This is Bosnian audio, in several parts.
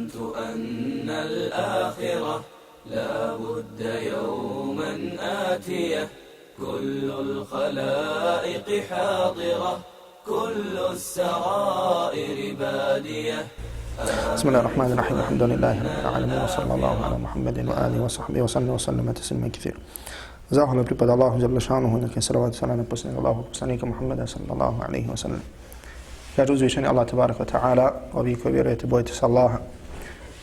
ظننت أن الآخرة لا بد يوما آتية كل الخلائق حاضرة كل السرائر بادية. بسم الله الرحمن الرحيم. الحمد لله رب العالمين وصلى الله على محمد وآله وصحبه وسلم تسليما كثيرا. Zahvala pripada Allahu dželle šanuhu, neka je salavat i salam na posljednjeg Allahovog poslanika Muhammeda sallallahu alejhi ve sellem. Kaže uzvišeni Allah tebarek ve taala: "Ovi koji vjerujete, bojite se Allaha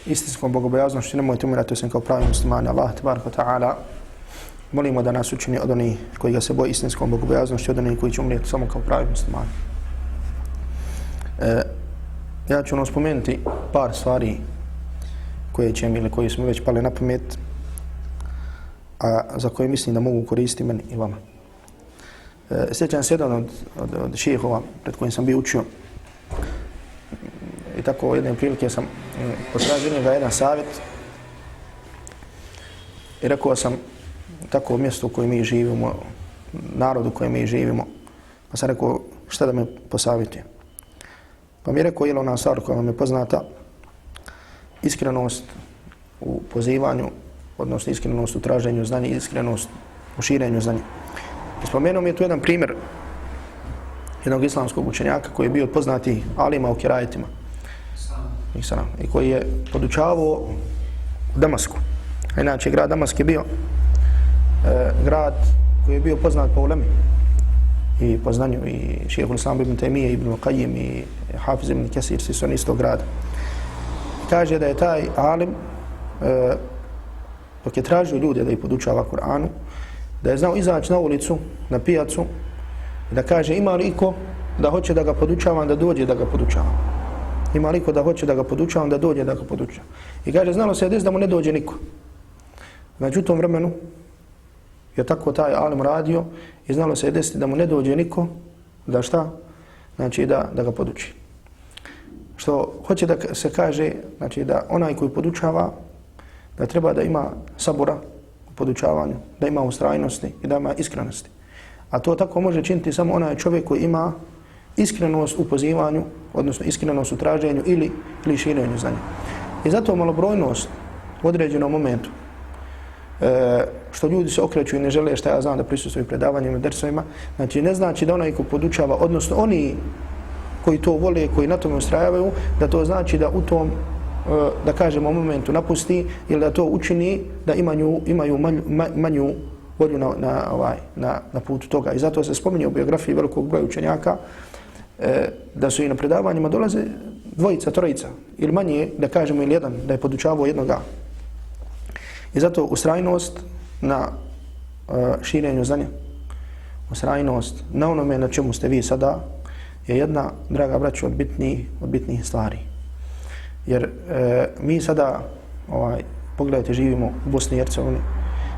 istinskom bogobojaznošću, nemojte umirati osim kao pravi muslimani." Allah tebarek ve taala molimo da nas učini od onih koji ga se boje istinskom bogobojaznošću, od onih koji će umrijeti samo kao pravi muslimani. Ja ću spomenuti par stvari koje će mi ili koji smo već pali na pamet, a za koje mislim da mogu koristiti meni i vama. Sjećam se jedan od šejhova pred kojim sam bio učio i tako jedne prilike sam potražio njega jedan savjet i rekao sam tako mjesto u kojem mi živimo, narodu u kojem mi živimo, pa sam rekao šta da me posavjetuje. Pa mi je rekao, ona stvar koja vam je poznata, iskrenost u pozivanju, odnosno iskrenost u traženju znanja i iskrenost u širenju znanja. I spomenuo mi je tu jedan primjer jednog islamskog učenjaka koji je bio od poznatih alima u kirajetima i koji je podučavao u Damasku. A inače, grad Damask je bio grad koji je bio poznat po ulemi i po znanju, i šejhul Islam ibn Taymije, ibn Qayyim i Hafiz ibn Kesir, svi su oni iz tog grada. I kaže da je taj alim dok je tražio ljude da ih podučava Kur'anu, da je znao izaći na ulicu, na pijacu i da kaže ima li iko da hoće da ga podučavam, da dođe da ga podučavam. Ima li iko da hoće da ga podučavam, da dođe da ga podučavam. I kaže znalo se da mu ne dođe niko. Znači u tom vremenu je tako taj alim radio i znalo se desiti da mu ne dođe niko, da šta? Znači da ga poduči. Što hoće da se kaže, znači da onaj koji podučava, da treba da ima sabora u podučavanju, da ima ustrajnosti i da ima iskrenosti. A to tako može činiti samo onaj čovjek koji ima iskrenost u pozivanju, odnosno iskrenost u traženju ili širenju znanja. I zato malobrojnost u određenom momentu, što ljudi se okreću i ne žele, šta ja znam, da prisustvuju predavanjima i dersovima, znači ne znači da onaj ko podučava, odnosno oni koji to vole, koji na tome ustrajavaju, da to znači da u tom, da kažemo, momentu napusti ili da to učini, da imaju manju volju na putu toga. I zato se spominje u biografiji velikog broja učenjaka da su i na predavanjima dolaze dvojica, trojica ili manje, da kažemo, ili jedan, da je podučavao jednoga. I zato ustrajnost na širenju znanja, ustrajnost na onome na čemu ste vi sada, je jedna, draga braćo, od bitnijih stvari. Jer mi sada, pogledajte, živimo u Bosni i Hercegovini,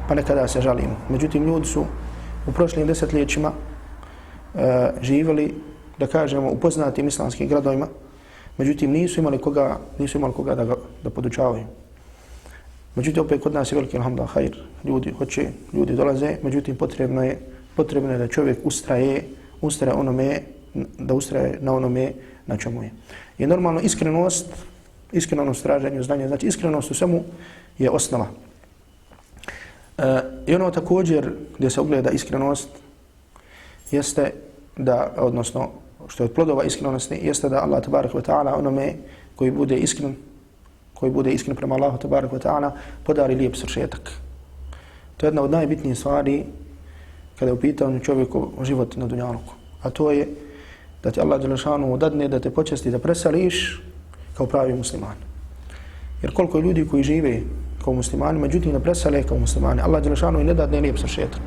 pa nekada se žalimo. Međutim, ljudi su u prošlim desetljećima živjeli, da kažemo, u poznatim islamskim gradovima, međutim nisu imali koga da podučavaju. Međutim, opet kod nas je veliki alhamdulillah hajr, ljudi dolaze, međutim potrebno je da čovjek ustraje na onome na čemu je. I normalno iskrenost u traženju znanja, znači iskrenost u svemu je osnova. I ono također gdje se ogleda iskrenost jeste da, odnosno što je od plodova iskrenosti, jeste da Allah tebarek ve taala onome koji bude iskren prema Allahu tebarek ve taala podari lijep svršetak. To je jedna od najbitnijih stvari kada je u pitanju čovjekov život na dunjaluku. A to je da ti Allah dželle šanuhu dadne da te počasti da presališ kao pravi musliman. Jer koliko je ljudi koji žive kao muslimani, međutim ne presale kao muslimani, Allah dželle šanuhu i ne dadne lijep svršetak.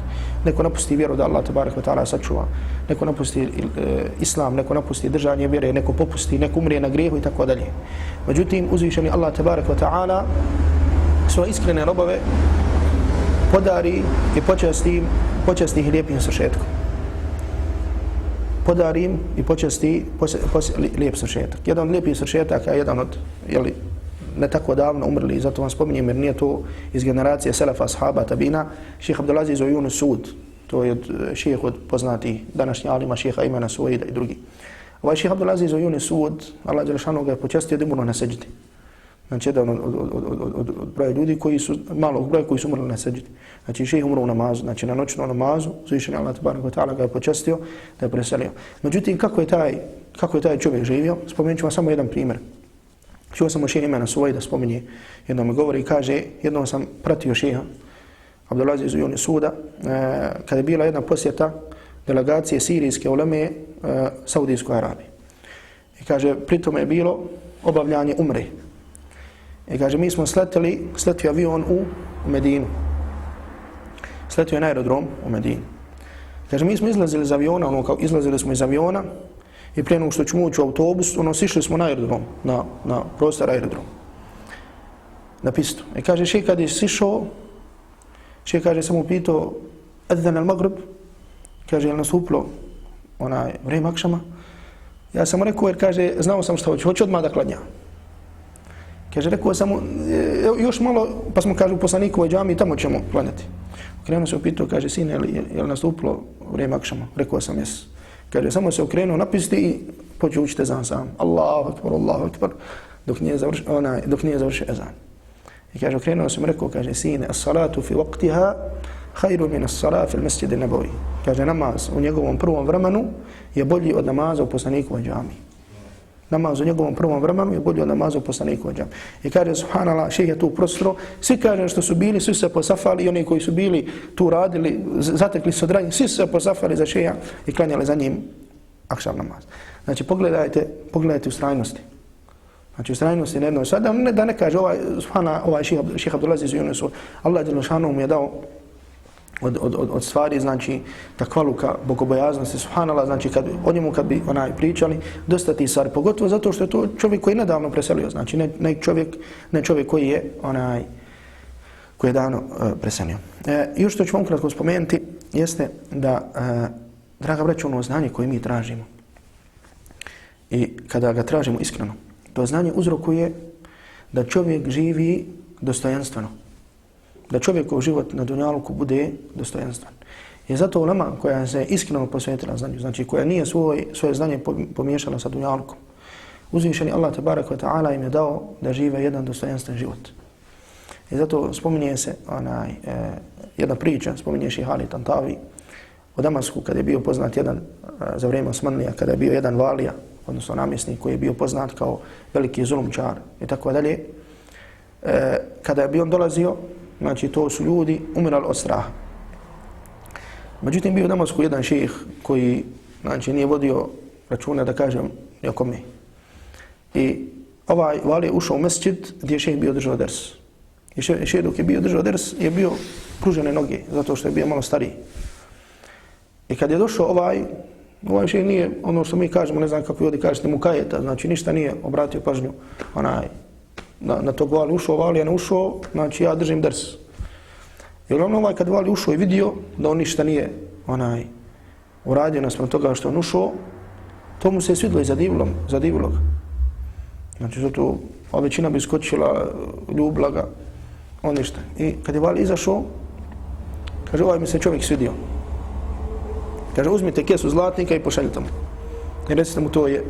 Neko napusti vjeru da Allah tebarek ve taala sačuva, neko napusti islam, neko napusti držanje vjere, neko popusti, neko umrije na grijehu i tako dalje. Međutim, uzvišeni Allah tebarek ve taala svoje iskrene robove podari i počasti ih lijepim svršetkom. Podari im i počasti lijep svršetak. Jedan od lijepih svršetaka je jedan od, ne tako davno umrli, zato vam spominjem jer nije to iz generacije selefa, ashaba, tabina, šejh Abdulaziz Ujun Sud, to je šejh od poznatih današnjih alima, šejha Imana Suvaida i drugi. Ovaj šejh Abdulaziz Ujun Sud, Allah dželle šanuhu ga je počastio da umru na seđdi. Znači, jedan od broja ljudi koji su, malog broja koji su umrli na seđdi. Znači, šejh umro u namazu, znači na noćnom namazu, uzvišeni Allah tabaraka wa ta'ala ga je počastio da je preselio. Međutim, kako je taj čovjek živio? Spomenut ću vam samo jedan primjer. Čuo sam o šejh imena svoje da spominje, jednom mi govori i kaže, jednom sam pratio šejha Abdulaziz Ibn Suda, kada je bila jedna posjeta delegacije sirijske uleme Saudijskoj Arabiji. I kaže, pritom je bilo obavljanje umre. I kaže, mi smo sletio avion u Medinu. Sletio je na aerodrom u Medinu. Kaže, mi smo izlazili iz aviona, izlazili smo iz aviona i prije nego što ćemo ući u autobus, sišli smo na aerodrom, na prostor aerodrom, na pistu. I kaže, šejh kad je sišao, šejh kaže, sam upitao, adzan al-Maghrib, kaže, je li nastupilo vrijeme akšama? Ja sam rekao, jer kaže, znao sam što hoću odmah da klanjam. Kaže, rekao sam mu, još malo, pa smo, kaže, u poslanikovoj džami, tamo ćemo klanjati. Okrenuo se upitao, kaže, sine, je li nastupilo vrijeme akšama? Rekao sam, jes. Kaže, samo se okrenuo na pisti i počeo učiti ezan sam. Allahu akbar, dok nije završio ezan. I kaže, okrenuo sam, rekao, kaže, sine, as-salatu fi waqtiha khairu min as-salati fil masjid an-nabawi. Kaže, namaz u njegovom prvom vremenu je bolji od namaza u poslanikovoj džami. Namaz u njegovom prvom vremenu je bolji od namaza u poslanikovoj džami. I kaže, subhanallah, šejh je tu prostro, svi kaže što su bili, svi se posafali i oni koji su bili tu radili, zatekli se odranji, svi se posafali za šejha i klanjali za njim akšam namaz. Znači, pogledajte ustrajnosti. Znači, ustrajnosti na jednoj sada, da ne kaže ovaj šejh Abdulaziz Ibn Suda, Allah dželle šanuhu mu je dao od stvari, znači, takvaluka, bogobojaznosti, subhanallah, znači, o njemu kad bi pričali, dosta ti stvari, pogotovo zato što je to čovjek koji je nedavno preselio, znači, ne čovjek koji je, koji je davno preselio. Još što ću vam kratko spomenuti, jeste da, draga braćo, ono znanje koje mi tražimo, i kada ga tražimo iskreno, to znanje uzrokuje da čovjek živi dostojanstveno. Da čovjekov život na dunjaluku bude dostojanstven. I zato ulema koja se iskreno posvetila znanju, znači koja nije svoje znanje pomiješala sa dunjalukom, uzvišeni Allah tabaraka wa ta'ala im je dao da žive jedan dostojanstven život. I zato spominje se jedna priča, spominje šejh Ali Tantavi u Damasku kada je bio poznat jedan, za vrijeme Osmanlija, kada je bio jedan valija, odnosno namjesnik koji je bio poznat kao veliki zulumčar i tako dalje. Kada je bio on dolazio, znači to su ljudi umirali od straha. Međutim, bio u Damasku jedan šejh koji, znači, nije vodio računa, da kažem, ni o kome. I ovaj vali ušao u mesdžid gdje je šejh bio držao ders. I šejh dok je bio držao ders je bio pružene noge, zato što je bio malo stariji. I kad je došao ovaj šejh nije ono što mi kažemo, ne znam kako ljudi kažete mu kajeta, znači ništa nije obratio pažnju na tog vali ušao, vali je ne ušao, znači ja držim ders. I uglavnom kad vali ušao i vidio da on ništa nije uradio naspram toga što on ušao, to mu se svidilo i zadivilo ga. Znači zato većina bi skočila, ljubila ga, on ništa. I kad je vali izašao, kaže, ovaj mi se čovjek svidio. Kaže, uzmite kesu zlatnika i pošaljite mu. I recite mu, to je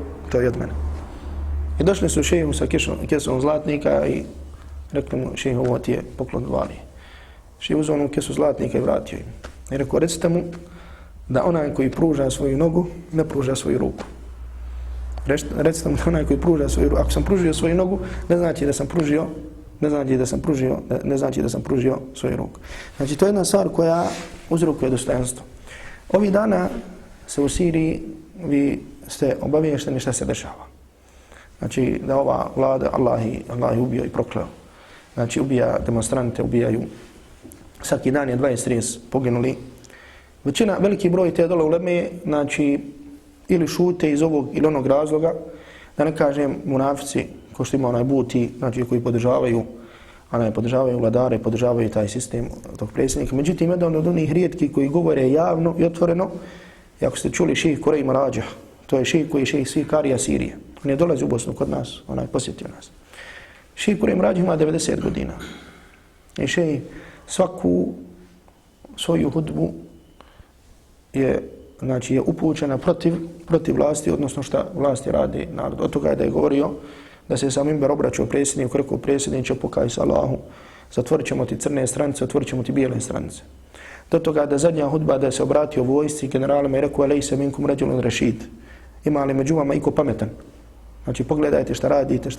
od mene. I došli su šejhu sa kesom zlatnika i rekli mu, šejhu, ovo ti je poklon valije. Šejh uzeo onu kesu zlatnika i vratio im. I rekao, recite mu da onaj koji pruža svoju nogu, ne pruža svoju ruku. Recite mu da onaj koji pruža svoju ruku, ako sam pružio svoju nogu, ne znači da sam pružio svoju ruku. Znači, to je jedna stvar koja uzrokuje dostojanstvo. Ovih dana se u Siriji, vi ste obaviješteni šta se dešava. Znači, da ova vlada, Allah je ubio i prokleo. Znači, ubija demonstrante, ubijaju. Svaki dan je 20-30 poginuli. Veliki broj te dole uleme, znači, ili šute iz ovog ili onog razloga, da ne kažem munafici, ko što ima onaj buti, znači, koji podržavaju vladare, podržavaju taj sistem tog predsjednika. Međutim, jedan od onih rijetki koji govore javno i otvoreno, i ako ste čuli šejh Kurej Marađah, to je šejh koji je šejh svih karija Sirije. On je dolazi u Bosnu kod nas, posjetio nas. Šejh Kurej Marađah ima 90 godina. I šejh svaku svoju hudbu je upućena protiv vlasti, odnosno šta vlasti radi narod. Od toga je da je govorio da se sam imber obraćao predsjedniku, rekao predsjedniče pokaj se Allahu, zatvorit ćemo ti crne stranice, otvorit ćemo ti bijele stranice. Do toga da zadnja hudba da se obratio vojsci generalima i rekao alejse minkum rajulun rashid. Ima li među vama iko pametan? Znači pogledajte šta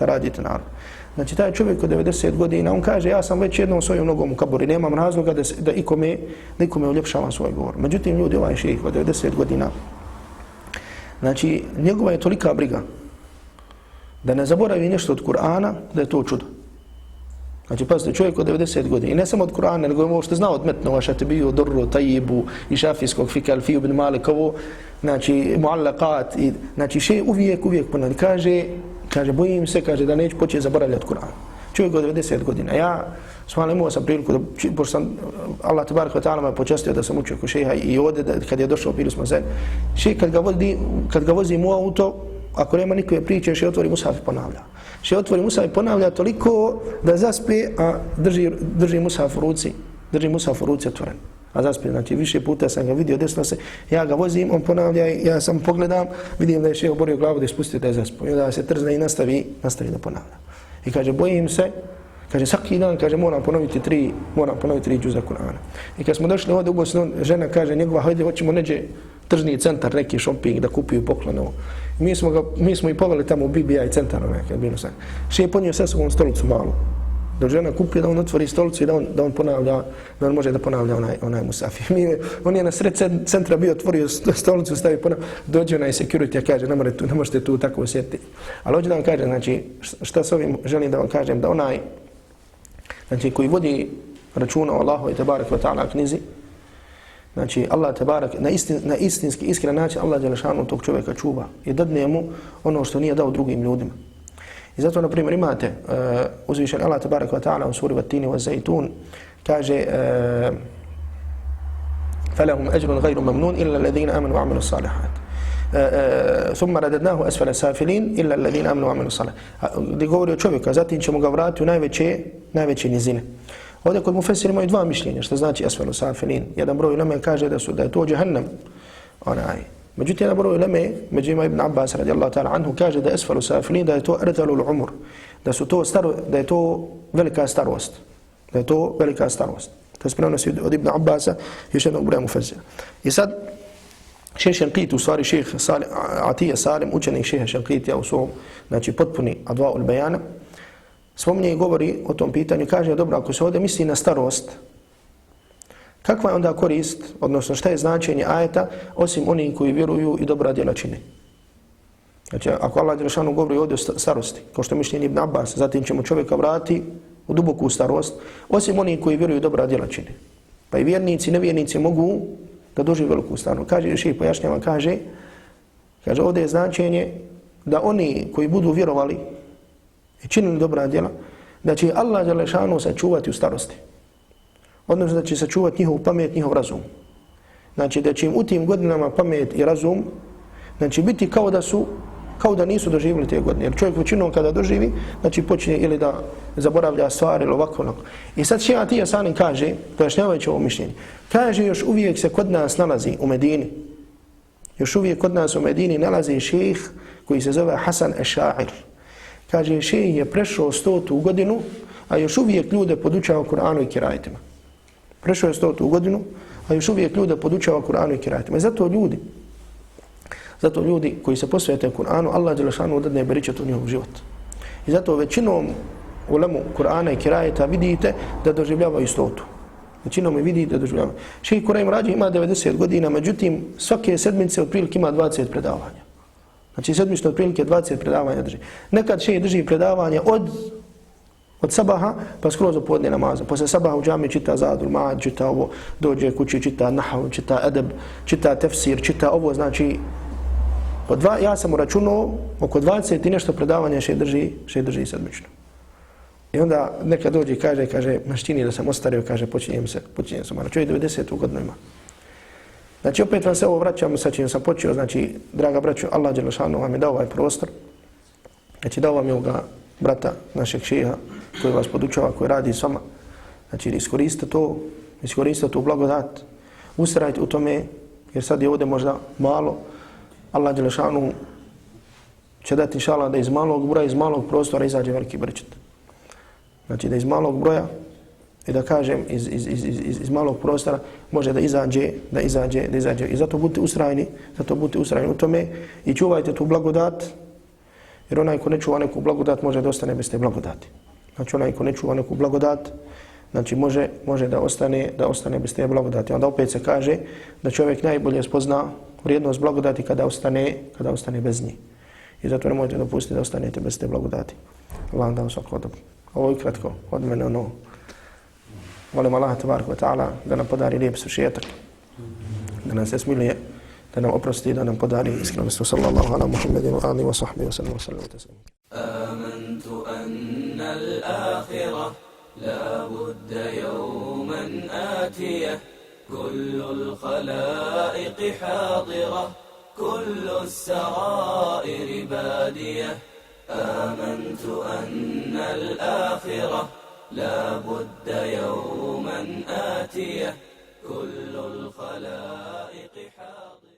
radite narod. Znači taj čovjek od 90 godina, on kaže ja sam već jednom svojom nogom u kaburi, nemam razloga da ikome uljepšavam svoj govor. Međutim ljudi, ovaj šejh od 90 godina, znači njegova je tolika briga da ne zaboravi nešto od Kur'ana, da je to čudo. Znači, pazite, čovjek od 90 godina, i ne samo od Kur'ana, nego ovo što zna od metnova, Šatibiju, Durru, Tajibu, i Šafijskog, Fika, Alfiju, bin Malik, ovo, znači, Muallaqat, znači, še uvijek ponavlja. Kaže, bojim se, kaže, da neću početi zaboravljati Kur'an. Čovjek od 90 godina. Ja, imao sam priliku, pošto sam, Allah tabarak wa ta'ala me počastio da sam učio kod šeha i ovdje, kad je došao, bili smo zajedno. Šejh, kad ga vozim u auto, ako nema nikove priče, še otvori mushaf i ponavlja. Še otvori mushaf i ponavlja toliko da zaspe, a drži mushaf u ruci otvoren. A zaspe, znači više puta sam ga vidio, desno se, ja ga vozim, on ponavlja, ja sam pogledam, vidim da je še oborio glavu da je spustio da je zaspo. I onda se trzne i nastavi da ponavlja. I kaže, bojim se, kaže, svaki dan, kaže, moram ponoviti tri džuza Kur'ana. I kad smo došli ovdje u Bosnu, žena kaže, njegova, hajde, hoćemo neđe tržni centar, neki shopping, da kupuju poklon. Mi smo i poveli tamo u BBI centar, kad bilo sam. Še je ponio sa sobom stolicu malu. Da žena kupuje, da on otvori stolicu i da on ponavlja, da on može da ponavlja onaj musaf. On je na sred centra bio otvorio stolicu, stavi ponavlja, dođe onaj security, kaže, ne možete tu tako osjetiti. Ali hoću da vam kažem, znači, šta s ovim želim da vam kažem, da onaj, znači, koji vodi računa o Allahu i tebarek wa ta'ala knjizi, znači, Allah tebarek, na istinski, iskren način, Allah dželešanu tog čovjeka čuva i dadne mu ono što nije dao drugim ljudima. I zato, na primjer, imate uzvišen Allah tebarek wa ta'ala u suri Vat-tini wa-Zajtun, kaže فَلَهُمْ أَجْرٌ غَيْرُ مَمْنُونَ إِلَّا الَّذِينَ آمَنُوا وَعَمِلُوا الصَّالِحَاتِ ثُمَّ رَدَدْنَاهُ أَسْفَلَ سَافِلِينَ إِلَّا الَّذِينَ آمَنُوا وَعَمِلُوا الصَّالِحَاتِ. Gdje govori o čovjeka, zatim ćemo ga vratiti u najveće nizine. Ovdje kod mufesira imaju dva mišljenja, što znači asfalu safilin. Jedan broj uleme kaže da je to džahannam. Međutim, jedan broj uleme, među ima Ibn Abbas radijallahu ta'ala anhu, kaže da je asfalu safilin, da je to ardalul umur, da je to velika starost. Da je to velika starost. To je prenosi od Ibn Abbasa, još jednog broja mufesira. I sad, šejh Šenqiti, u stvari šejh Atija Salim, učenik šejha Šenqitija u svom, znači potpuni Advaul Bejana, spominje i govori o tom pitanju, kaže, dobro, ako se ovdje misli na starost, kakva je onda korist, odnosno šta je značenje ajeta, osim onih koji vjeruju i dobra djela čine. Znači, ako Allah dželešanu govori ovdje o starosti, kao što mišljenje Ibn Abbas, zatim ćemo čovjeka vrati u duboku starost, osim onih koji vjeruju i dobra djela čine. Pa i vjernici i nevjernici mogu da dožive veliku starost. Kaže, šejh pojašnjava, kaže, ovdje je značenje da oni koji budu vjerovali i činili dobra djela, da će Allah dželešanu sačuvati u starosti. Odnosno da će sačuvati njihov pamet, njihov razum. Znači da će im u tim godinama pamet i razum, znači biti kao da nisu doživjeli te godine. Jer čovjek većinom kada doživi, znači počne ili da zaboravlja stvari ili ovako. I sad šejh Atija Salim kaže, pojašnjavajući ovo mišljenje, kaže još uvijek se kod nas nalazi u Medini. Još uvijek kod nas u Medini nalazi šejh koji se zove Hasan Eša'ir. Kaže, šejh je prešao 100. godinu, a još uvijek ljude podučava Kur'anu i kirajetima. Prešao je 100. godinu, a još uvijek ljude podučava Kur'anu i kirajetima. I zato ljudi koji se posvete Kur'anu, Allah dželešanu dadne beričet u njihov život. I zato većinom ulemu Kur'ana i kirajeta vidite da doživljavaju 100. Većinom je vidite da doživljavaju. Šejh Kurajim Rađi ima 90 godina, međutim svake sedmice otprilike ima 20 predavanja. Znači sedmično otprilike 20 predavanja drži. Nekad šejh drži predavanje od sabaha pa skroz do podne namaza. Posle sabaha u džami čita Zadul Ma'ad, čita ovo, dođe kući, čita Nahav, čita Adab, čita Tefsir, čita ovo, znači ja sam uračunao oko 20 i nešto predavanja šejh drži sedmično. I onda nekad dođe i kaže, maštini da sam ostario, kaže, počinjem se mara. Čovjek 90. godinu ima. Znači, opet vam se ovo vraćam, sa čim sam počeo, znači, draga braćo, Allah dželešanu vam je dao ovaj prostor. Znači, dao vam je ovoga brata, našeg šeha, koji vas podučava, koji radi s vama. Znači, iskoristite tu blagodat, ustrajte u tome, jer sad je ovdje možda malo. Allah dželešanu će dati inša Allah da iz malog broja, iz malog prostora izađe veliki brčet. Znači da iz malog broja i da kažem iz malog prostora može da izađe. I zato budite ustrajni u tome i čuvajte tu blagodat, jer onaj ko ne čuva neku blagodat može da ostane bez te blagodati. Znači onaj ko ne čuva neku blagodat, znači može da ostane bez te blagodati. Onda opet se kaže da čovjek najbolje spozna vrijednost blagodati kada ostane bez njih. I zato nemojte dopustiti da ostanete bez te blagodati. Allah da vam svako dobro. Ovo je kratko od mene molim Allah tabaraka wa ta'ala da nam podari lijep svršetak, da nam se smiluje, da nam oprosti, da nam podari iskrenost. Sallallahu ala Muhammedin wa alihi wa sahbihi wa sallam wa sallam wa taslim. Amantu anna al-akhirah la budda yawman atiyah kullu al-khalaiq hadirah kullu as-sarair badiyah. آمنت أن الآخرة لا بد يوما آتية كل الخلائق